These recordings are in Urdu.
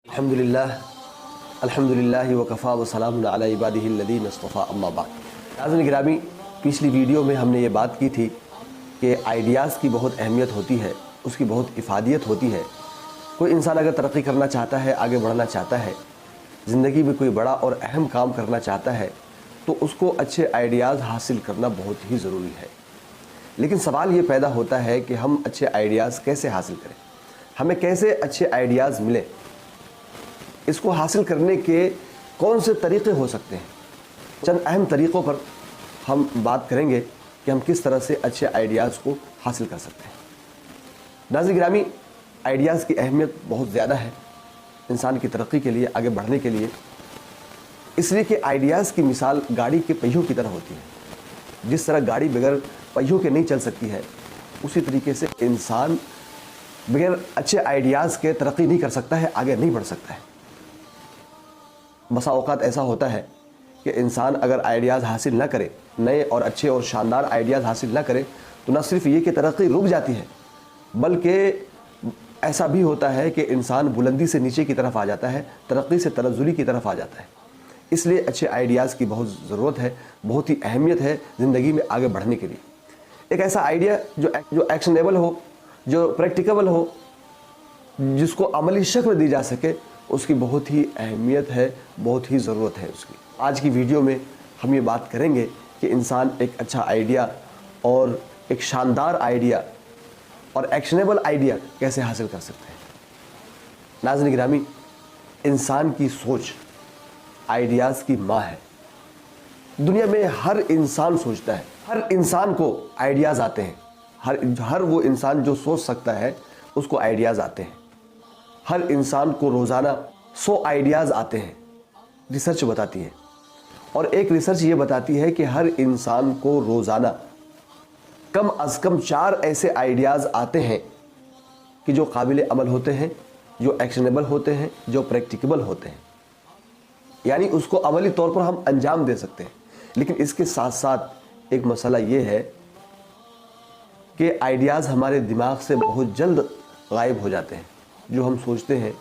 الحمدللہ وکفا وسلام علی عبادہ الذین اصطفیٰ اما بعد۔ ناظرین گرامی، پچھلی ویڈیو میں ہم نے یہ بات کی تھی کہ آئیڈیاز کی بہت اہمیت ہوتی ہے، اس کی بہت افادیت ہوتی ہے۔ کوئی انسان اگر ترقی کرنا چاہتا ہے، آگے بڑھنا چاہتا ہے، زندگی میں کوئی بڑا اور اہم کام کرنا چاہتا ہے تو اس کو اچھے آئیڈیاز حاصل کرنا بہت ہی ضروری ہے۔ لیکن سوال یہ پیدا ہوتا ہے کہ ہم اچھے آئیڈیاز کیسے حاصل کریں، ہمیں کیسے اچھے آئیڈیاز ملیں، اس کو حاصل کرنے کے کون سے طریقے ہو سکتے ہیں۔ چند اہم طریقوں پر ہم بات کریں گے کہ ہم کس طرح سے اچھے آئیڈیاز کو حاصل کر سکتے ہیں۔ ناظرین گرامی، آئیڈیاز کی اہمیت بہت زیادہ ہے انسان کی ترقی کے لیے، آگے بڑھنے کے لیے، اس لیے کہ آئیڈیاز کی مثال گاڑی کے پہیوں کی طرح ہوتی ہے۔ جس طرح گاڑی بغیر پہیوں کے نہیں چل سکتی ہے، اسی طریقے سے انسان بغیر اچھے آئیڈیاز کے ترقی نہیں کر سکتا ہے، آگے نہیں بڑھ سکتا ہے۔ بسا اوقات ایسا ہوتا ہے کہ انسان اگر آئیڈیاز حاصل نہ کرے، نئے اور اچھے اور شاندار آئیڈیاز حاصل نہ کرے، تو نہ صرف یہ کہ ترقی رک جاتی ہے، بلکہ ایسا بھی ہوتا ہے کہ انسان بلندی سے نیچے کی طرف آ جاتا ہے، ترقی سے تنزلی کی طرف آ جاتا ہے۔ اس لیے اچھے آئیڈیاز کی بہت ضرورت ہے، بہت ہی اہمیت ہے زندگی میں آگے بڑھنے کے لیے۔ ایک ایسا آئیڈیا جو ایکشنیبل ہو، جو پریکٹیکیبل ہو، جس کو عملی شکل دی جا سکے، اس کی بہت ہی اہمیت ہے، بہت ہی ضرورت ہے اس کی۔ آج کی ویڈیو میں ہم یہ بات کریں گے کہ انسان ایک اچھا آئیڈیا اور ایک شاندار آئیڈیا اور ایکشنیبل آئیڈیا کیسے حاصل کر سکتے ہیں۔ ناظرین گرامی، انسان کی سوچ آئیڈیاز کی ماں ہے۔ دنیا میں ہر انسان سوچتا ہے، ہر انسان کو آئیڈیاز آتے ہیں، ہر وہ انسان جو سوچ سکتا ہے اس کو آئیڈیاز آتے ہیں۔ ہر انسان کو روزانہ 100 آئیڈیاز آتے ہیں، ریسرچ بتاتی ہے۔ اور ایک ریسرچ یہ بتاتی ہے کہ ہر انسان کو روزانہ کم از کم 4 ایسے آئیڈیاز آتے ہیں کہ جو قابل عمل ہوتے ہیں، جو ایکشنیبل ہوتے ہیں، جو پریکٹیکیبل ہوتے ہیں، یعنی اس کو عملی طور پر ہم انجام دے سکتے ہیں۔ لیکن اس کے ساتھ ساتھ ایک مسئلہ یہ ہے کہ آئیڈیاز ہمارے دماغ سے بہت جلد غائب ہو جاتے ہیں۔ جو ہم سوچتے ہیں،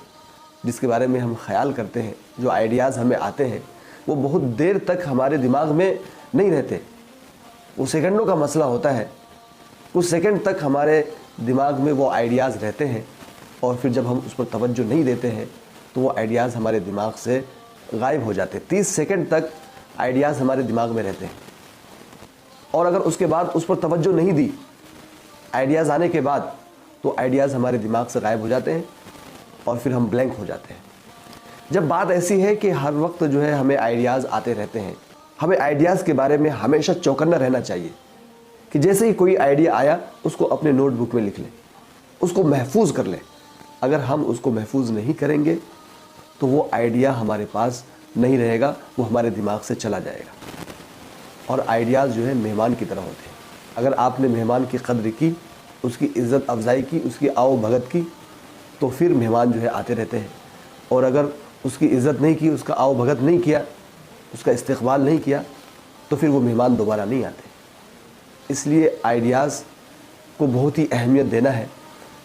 جس کے بارے میں ہم خیال کرتے ہیں، جو آئیڈیاز ہمیں آتے ہیں، وہ بہت دیر تک ہمارے دماغ میں نہیں رہتے۔ وہ سیکنڈوں کا مسئلہ ہوتا ہے، کچھ سیکنڈ تک ہمارے دماغ میں وہ آئیڈیاز رہتے ہیں، اور پھر جب ہم اس پر توجہ نہیں دیتے ہیں تو وہ آئیڈیاز ہمارے دماغ سے غائب ہو جاتے ہیں۔ 30 سیکنڈ تک آئیڈیاز ہمارے دماغ میں رہتے ہیں، اور اگر اس کے بعد اس پر توجہ نہیں دی آئیڈیاز آنے کے بعد، تو آئیڈیاز ہمارے دماغ سے غائب ہو جاتے ہیں اور پھر ہم بلینک ہو جاتے ہیں۔ جب بات ایسی ہے کہ ہر وقت جو ہے ہمیں آئیڈیاز آتے رہتے ہیں، ہمیں آئیڈیاز کے بارے میں ہمیشہ چوکنا رہنا چاہیے کہ جیسے ہی کوئی آئیڈیا آیا اس کو اپنے نوٹ بک میں لکھ لیں، اس کو محفوظ کر لیں۔ اگر ہم اس کو محفوظ نہیں کریں گے تو وہ آئیڈیا ہمارے پاس نہیں رہے گا، وہ ہمارے دماغ سے چلا جائے گا۔ اور آئیڈیاز جو ہے مہمان کی طرح ہوتے ہیں۔ اگر آپ نے مہمان کی قدر کی، اس کی عزت افزائی کی، اس کی آؤ بھگت کی، تو پھر مہمان جو ہے آتے رہتے ہیں۔ اور اگر اس کی عزت نہیں کی، اس کا آؤ بھگت نہیں کیا، اس کا استقبال نہیں کیا، تو پھر وہ مہمان دوبارہ نہیں آتے۔ اس لیے آئیڈیاز کو بہت ہی اہمیت دینا ہے،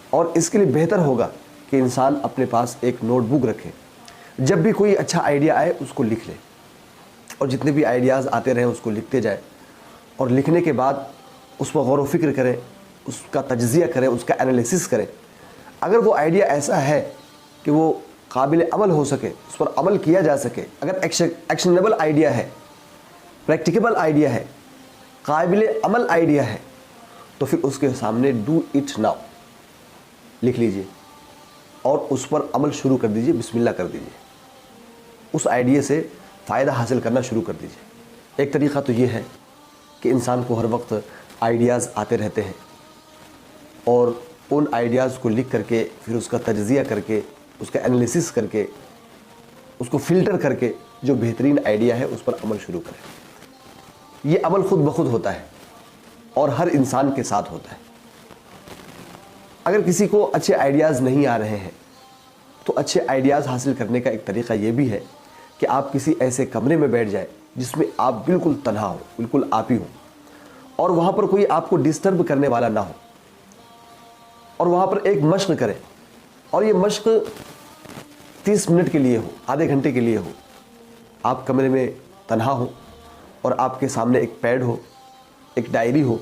اور اس کے لیے بہتر ہوگا کہ انسان اپنے پاس ایک نوٹ بک رکھے۔ جب بھی کوئی اچھا آئیڈیا آئے اس کو لکھ لے، اور جتنے بھی آئیڈیاز آتے رہیں اس کو لکھتے جائے، اور لکھنے کے بعد اس پر غور و فکر کریں، اس کا تجزیہ کریں، اس کا انالیسس کریں۔ اگر وہ آئیڈیا ایسا ہے کہ وہ قابل عمل ہو سکے، اس پر عمل کیا جا سکے، اگر ایکشنیبل آئیڈیا ہے، پریکٹیکیبل آئیڈیا ہے، قابل عمل آئیڈیا ہے، تو پھر اس کے سامنے ڈو اٹ ناؤ لکھ لیجئے اور اس پر عمل شروع کر دیجئے، بسم اللہ کر دیجئے۔ اس آئیڈیا سے فائدہ حاصل کرنا شروع کر دیجئے۔ ایک طریقہ تو یہ ہے کہ انسان کو ہر وقت آئیڈیاز آتے رہتے ہیں، اور ان آئیڈیاز کو لکھ کر کے، پھر اس کا تجزیہ کر کے، اس کا انالیسس کر کے، اس کو فلٹر کر کے جو بہترین آئیڈیا ہے اس پر عمل شروع کریں۔ یہ عمل خود بخود ہوتا ہے اور ہر انسان کے ساتھ ہوتا ہے۔ اگر کسی کو اچھے آئیڈیاز نہیں آ رہے ہیں تو اچھے آئیڈیاز حاصل کرنے کا ایک طریقہ یہ بھی ہے کہ آپ کسی ایسے کمرے میں بیٹھ جائیں جس میں آپ بالکل تنہا ہو، بالکل آپ ہی ہو، اور وہاں پر کوئی آپ کو ڈسٹرب کرنے والا نہ ہو، اور وہاں پر ایک مشق کریں۔ اور یہ مشق 30 منٹ کے لیے ہو, آدھے گھنٹے کے لیے ہو, آپ کمرے میں تنہا ہو اور آپ کے سامنے ایک پیڈ ہو, ایک ڈائری ہو,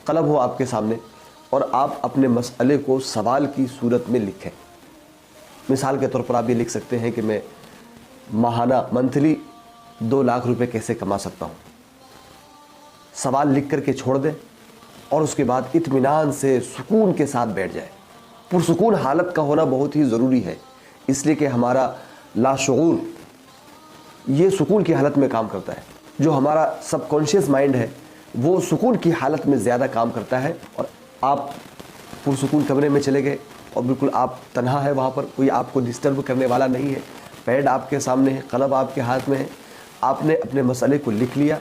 قلم ہو آپ کے سامنے, اور آپ اپنے مسئلے کو سوال کی صورت میں لکھیں. مثال کے طور پر آپ یہ لکھ سکتے ہیں کہ میں ماہانہ منتھلی 2 لاکھ روپے کیسے کما سکتا ہوں. سوال لکھ کر کے چھوڑ دیں اور اس کے بعد اطمینان سے سکون کے ساتھ بیٹھ جائیں. پرسکون حالت کا ہونا بہت ہی ضروری ہے, اس لیے کہ ہمارا لاشعور یہ سکون کی حالت میں کام کرتا ہے. جو ہمارا سب کانشیس مائنڈ ہے وہ سکون کی حالت میں زیادہ کام کرتا ہے, اور آپ پرسکون کمرے میں چلے گئے اور بالکل آپ تنہا ہے, وہاں پر کوئی آپ کو ڈسٹرب کرنے والا نہیں ہے, پیڈ آپ کے سامنے ہے, قلم آپ کے ہاتھ میں ہے, آپ نے اپنے مسئلے کو لکھ لیا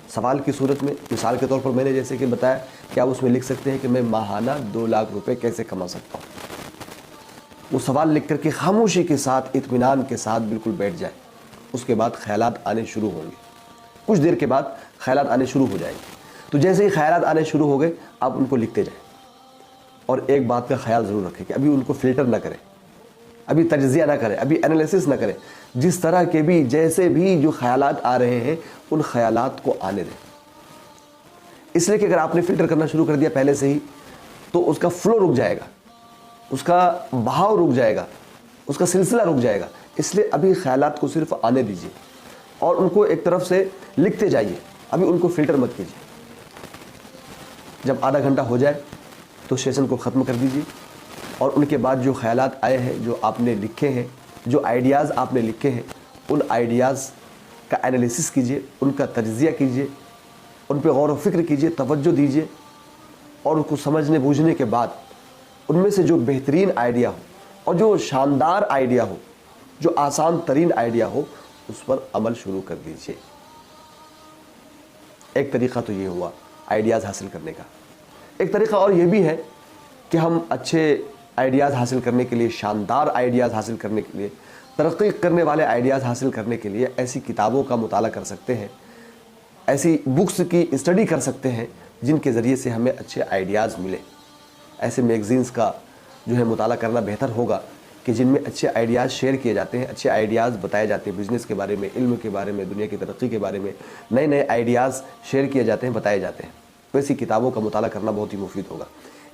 سوال کی صورت میں. مثال کے طور پر میں نے جیسے کہ بتایا کہ آپ اس میں لکھ سکتے ہیں کہ میں ماہانہ 2 لاکھ روپے کیسے کما سکتا ہوں. وہ سوال لکھ کر کے خاموشی کے ساتھ اطمینان کے ساتھ بالکل بیٹھ جائے. اس کے بعد خیالات آنے شروع ہوں گے, کچھ دیر کے بعد خیالات آنے شروع ہو جائیں گے. تو جیسے ہی خیالات آنے شروع ہو گئے آپ ان کو لکھتے جائیں, اور ایک بات کا خیال ضرور رکھیں کہ ابھی ان کو فلٹر نہ کریں, ابھی تجزیہ نہ کریں, ابھی انالیسس نہ کریں. جس طرح کے بھی جیسے بھی جو خیالات آ رہے ہیں ان خیالات کو آنے دیں. اس لیے کہ اگر آپ نے فلٹر کرنا شروع کر دیا پہلے سے ہی تو اس کا فلو رک جائے گا, اس کا بہاؤ رک جائے گا, اس کا سلسلہ رک جائے گا. اس لیے ابھی خیالات کو صرف آنے دیجیے اور ان کو ایک طرف سے لکھتے جائیے, ابھی ان کو فلٹر مت کیجیے. جب آدھا گھنٹہ ہو جائے تو سیشن کو ختم کر دیجیے, اور ان کے بعد جو خیالات آئے ہیں, جو آپ نے لکھے ہیں, جو آئیڈیاز آپ نے لکھے ہیں, ان آئیڈیاز کا انالیسس کیجیے, ان کا تجزیہ کیجیے, ان پہ غور و فکر کیجیے, توجہ دیجیے, اور ان کو سمجھنے بوجھنے کے بعد ان میں سے جو بہترین آئیڈیا ہو اور جو شاندار آئیڈیا ہو, جو آسان ترین آئیڈیا ہو, اس پر عمل شروع کر دیجیے. ایک طریقہ تو یہ ہوا آئیڈیاز حاصل کرنے کا. ایک طریقہ اور یہ بھی ہے کہ ہم اچھے آئیڈیاز حاصل کرنے کے لیے, شاندار آئیڈیاز حاصل کرنے کے لیے, ترقی کرنے والے آئیڈیاز حاصل کرنے کے لیے ایسی کتابوں کا مطالعہ کر سکتے ہیں, ایسی بکس کی اسٹڈی کر سکتے ہیں جن کے ذریعے سے ہمیں اچھے آئیڈیاز ملے. ایسے میگزینز کا جو ہے مطالعہ کرنا بہتر ہوگا کہ جن میں اچھے آئیڈیاز شیئر کیے جاتے ہیں, اچھے آئیڈیاز بتائے جاتے ہیں, بزنس کے بارے میں, علم کے بارے میں, دنیا کی ترقی کے بارے میں نئے نئے آئیڈیاز شیئر کیے جاتے ہیں, بتائے جاتے ہیں. ویسی کتابوں کا مطالعہ کرنا بہت ہی مفید ہوگا.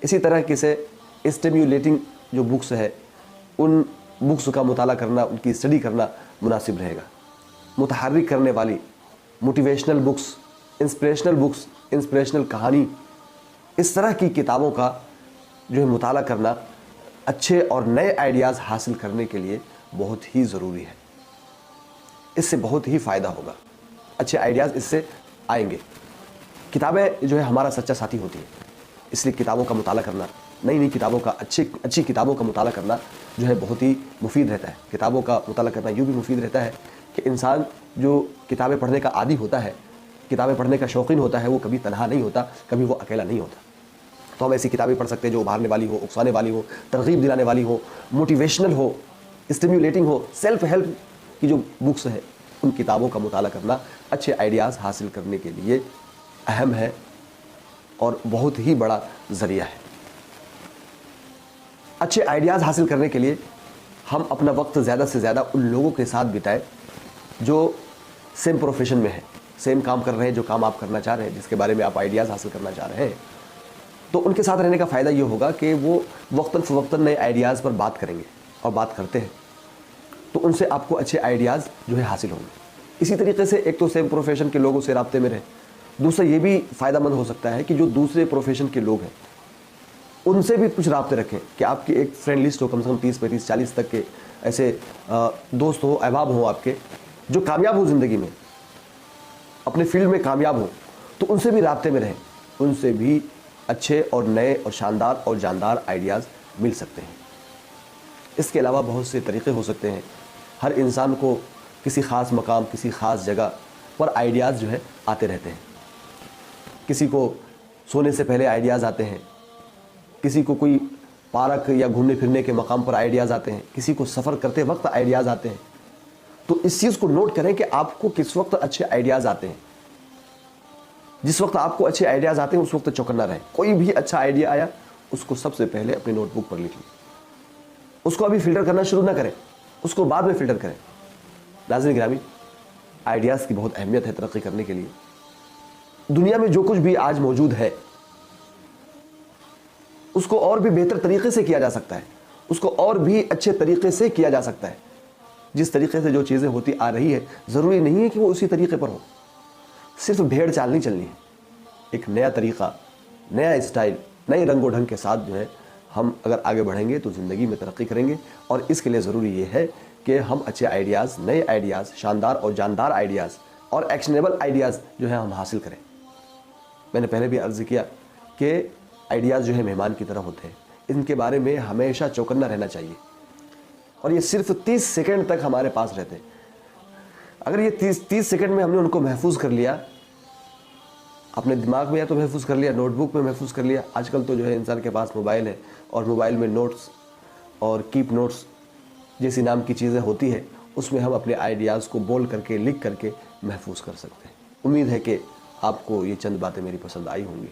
اسی طرح سے اسٹیمیولیٹنگ جو بکس ہے ان بکس کا مطالعہ کرنا, ان کی اسٹڈی کرنا مناسب رہے گا. متحرک کرنے والی motivational books, inspirational books, inspirational کہانی, اس طرح کی کتابوں کا جو ہے مطالعہ کرنا اچھے اور نئے آئیڈیاز حاصل کرنے کے لیے بہت ہی ضروری ہے. اس سے بہت ہی فائدہ ہوگا, اچھے آئیڈیاز اس سے آئیں گے. کتابیں جو ہے ہمارا سچا ساتھی ہوتی ہیں, اس لیے کتابوں کا مطالعہ کرنا, نئی نئی کتابوں کا, اچھی کتابوں کا مطالعہ کرنا جو ہے بہت ہی مفید رہتا ہے. کتابوں کا مطالعہ کرنا یوں بھی مفید رہتا ہے کہ انسان جو کتابیں پڑھنے کا عادی ہوتا ہے, کتابیں پڑھنے کا شوقین ہوتا ہے, وہ کبھی تنہا نہیں ہوتا, کبھی وہ اکیلا نہیں ہوتا. تو ہم ایسی کتابیں پڑھ سکتے ہیں جو ابھارنے والی ہو, اکسانے والی ہو, ترغیب دلانے والی ہو, موٹیویشنل ہو, اسٹیمیولیٹنگ ہو. سیلف ہیلپ کی جو بکس ہیں ان کتابوں کا مطالعہ کرنا اچھے آئیڈیاز حاصل کرنے کے لیے اہم ہے اور بہت ہی بڑا ذریعہ ہے. اچھے آئیڈیاز حاصل کرنے کے لیے ہم اپنا وقت زیادہ سے زیادہ ان لوگوں کے ساتھ بتائیں جو سیم پروفیشن میں ہیں, سیم کام کر رہے ہیں, جو کام آپ کرنا چاہ رہے ہیں, جس کے بارے میں آپ آئیڈیاز حاصل کرنا چاہ رہے ہیں. تو ان کے ساتھ رہنے کا فائدہ یہ ہوگا کہ وہ وقتاً فوقتاً نئے آئیڈیاز پر بات کریں گے اور بات کرتے ہیں, تو ان سے آپ کو اچھے آئیڈیاز جو ہے حاصل ہوں گے. اسی طریقے سے ایک تو سیم پروفیشن کے لوگوں سے رابطے میں رہیں, دوسرا یہ بھی فائدہ مند ہو سکتا ہے کہ جو دوسرے پروفیشن کے لوگ ہیں ان سے بھی کچھ رابطے رکھیں, کہ آپ کی ایک فرینڈ لسٹ ہو, کم سے کم 30 35 40 تک کے ایسے دوست ہو, احباب ہوں آپ کے جو کامیاب ہوں زندگی میں, اپنے فیلڈ میں کامیاب ہوں, تو ان سے بھی رابطے میں رہیں. ان سے بھی اچھے اور نئے اور شاندار اور جاندار آئیڈیاز مل سکتے ہیں. اس کے علاوہ بہت سے طریقے ہو سکتے ہیں. ہر انسان کو کسی خاص مقام, کسی خاص جگہ پر آئیڈیاز جو ہے آتے رہتے ہیں. کسی کو سونے سے پہلے آئیڈیاز آتے ہیں, کسی کو کوئی پارک یا گھومنے پھرنے کے مقام پر آئیڈیاز آتے ہیں, کسی کو سفر کرتے وقت آئیڈیاز آتے ہیں. تو اس چیز کو نوٹ کریں کہ آپ کو کس وقت اچھے آئیڈیاز آتے ہیں. جس وقت آپ کو اچھے آئیڈیاز آتے ہیں اس وقت چوکنا رہیں. کوئی بھی اچھا آئیڈیا آیا اس کو سب سے پہلے اپنی نوٹ بک پر لکھ لیں. اس کو ابھی فلٹر کرنا شروع نہ کریں, اس کو بعد میں فلٹر کریں۔ ناظرین گرامی، آئیڈیاز کی بہت اہمیت ہے ترقی کرنے کے لیے۔ دنیا میں جو کچھ بھی آج موجود ہے اس کو اور بھی بہتر طریقے سے کیا جا سکتا ہے، اس کو اور بھی اچھے طریقے سے کیا جا سکتا ہے۔ جس طریقے سے جو چیزیں ہوتی آ رہی ہے ضروری نہیں ہے کہ وہ اسی طریقے پر ہو، صرف بھیڑ چال نہیں چلنی ہے۔ ایک نیا طریقہ، نیا اسٹائل، نئے رنگ و ڈھنگ کے ساتھ جو ہے ہم اگر آگے بڑھیں گے تو زندگی میں ترقی کریں گے، اور اس کے لیے ضروری یہ ہے کہ ہم اچھے آئیڈیاز، نئے آئیڈیاز، شاندار اور جاندار آئیڈیاز اور ایکشنیبل آئیڈیاز جو ہیں ہم حاصل کریں۔ میں نے پہلے بھی عرض کیا کہ آئیڈیاز جو ہے مہمان کی طرح ہوتے ہیں، ان کے بارے میں ہمیشہ چوکنا رہنا چاہیے، اور یہ صرف 30 سیکنڈ تک ہمارے پاس رہتے ہیں۔ اگر یہ 30 سیکنڈ میں ہم نے ان کو محفوظ کر لیا، اپنے دماغ میں یا تو محفوظ کر لیا، نوٹ بک میں محفوظ کر لیا، آج کل تو جو ہے انسان کے پاس موبائل ہے، اور موبائل میں نوٹس اور کیپ نوٹس جیسی نام کی چیزیں ہوتی ہے، اس میں ہم اپنے آئیڈیاز کو بول کر کے، لکھ کر کے محفوظ کر سکتے ہیں۔ امید ہے کہ آپ کو یہ چند باتیں میری پسند آئی ہوں گی۔